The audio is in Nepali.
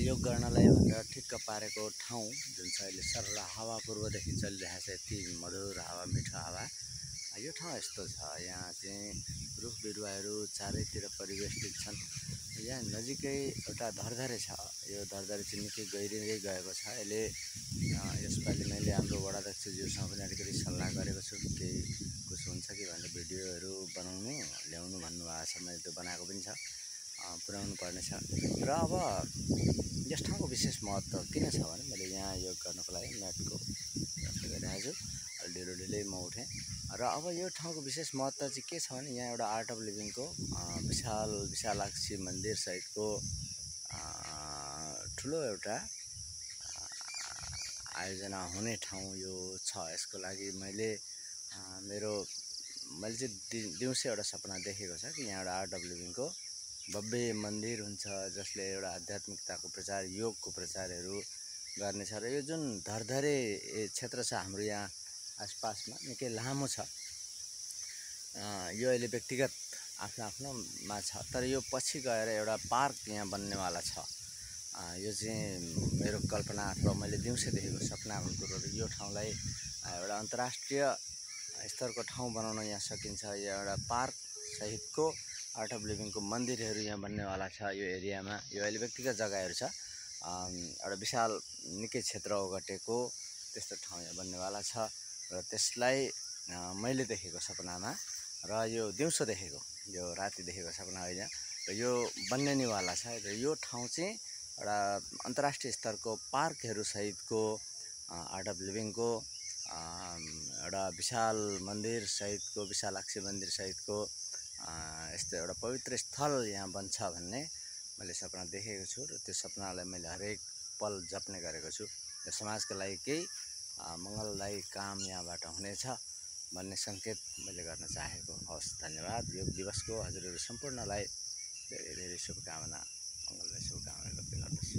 योग गर्नलाई भनेर ठिक्क पारेको ठाउँ जुन छ अहिले सरल हावा पूर्वदेखि चलिरहेको छ। यति मधुर हावा, मिठो हावा। यो ठाउँ यस्तो छ, यहाँ चाहिँ रुख बिरुवाहरू चारैतिर परिवेष्टित छन्। यहाँ नजिकै एउटा धरधरे छ। यो धरधरे चाहिँ निकै गहिरिँदै गएको छ। यसले यसपालि मैले हाम्रो वडाध्यक्षज्यूसँग पनि अलिकति सल्लाह गरेको छु, केही कुछ हुन्छ कि भनेर भिडियोहरू बनाउनु ल्याउनु भन्नुभएको छ। मैले त्यो बनाएको पनि छ, पुर्याउनु पर्नेछ। र अब यस ठाउँको विशेष महत्त्व किन छ भने मैले यहाँ योग गर्नको लागि म्याटको व्यवस्था गरिरहेको छु। अलि ढिलै म उठेँ र अब यो ठाउँको विशेष महत्त्व चाहिँ के छ भने यहाँ एउटा आर्ट अफ लिभिङको विशालाक्षी मन्दिर सहितको ठुलो एउटा आयोजना हुने ठाउँ यो छ। यसको लागि मैले चाहिँ दिउँसै एउटा सपना देखेको छ कि यहाँ एउटा आर्ट अफ लिभिङको भव्य मन्दिर हुन्छ, जसले एउटा आध्यात्मिकताको प्रचार, योगको प्रचारहरू गर्नेछ। र यो जुन धरधरे क्षेत्र छ हाम्रो यहाँ आसपासमा निकै लामो छ। यो अहिले व्यक्तिगत आफ्नोमा छ, तर यो पछि गएर एउटा पार्क यहाँ बन्नेवाला छ। यो चाहिँ मेरो कल्पना अथवा मैले दिउँसै देखेको सपनाको कुरो। यो ठाउँलाई एउटा अन्तर्राष्ट्रिय स्तरको ठाउँ बनाउन यहाँ सकिन्छ। यो एउटा पार्क सहितको आर्ट अफ लिभिङको मन्दिरहरू यहाँ बन्नेवाला छ। यो एरियामा यो अहिले व्यक्तिगत जग्गाहरू छ। एउटा विशाल निकै क्षेत्र ओगटेको त्यस्तो ठाउँ यहाँ बन्नेवाला छ। र त्यसलाई मैले देखेको सपनामा, र यो दिउँसो देखेको, यो राति देखेको सपना होइन, र यो बन्नेवाला छ। र यो ठाउँ चाहिँ एउटा अन्तर्राष्ट्रिय स्तरको पार्कहरू सहितको आर्ट अफ लिभिङको एउटा विशाल मन्दिर सहितको, विशालाक्षी मन्दिर सहितको यस्तो एउटा पवित्र स्थल यहाँ बन्छ भन्ने मैले सपना देखेको छु। र त्यो सपनालाई मैले हरेक पल जप्ने गरेको छु। र समाजका लागि केही मङ्गलदायी काम यहाँबाट हुनेछ भन्ने सङ्केत मैले गर्न चाहेको। हवस्, धन्यवाद। योग दिवसको हजुरहरू सम्पूर्णलाई धेरै धेरै शुभकामना, मङ्गलमय शुभकामना व्यक्त गर्दछु।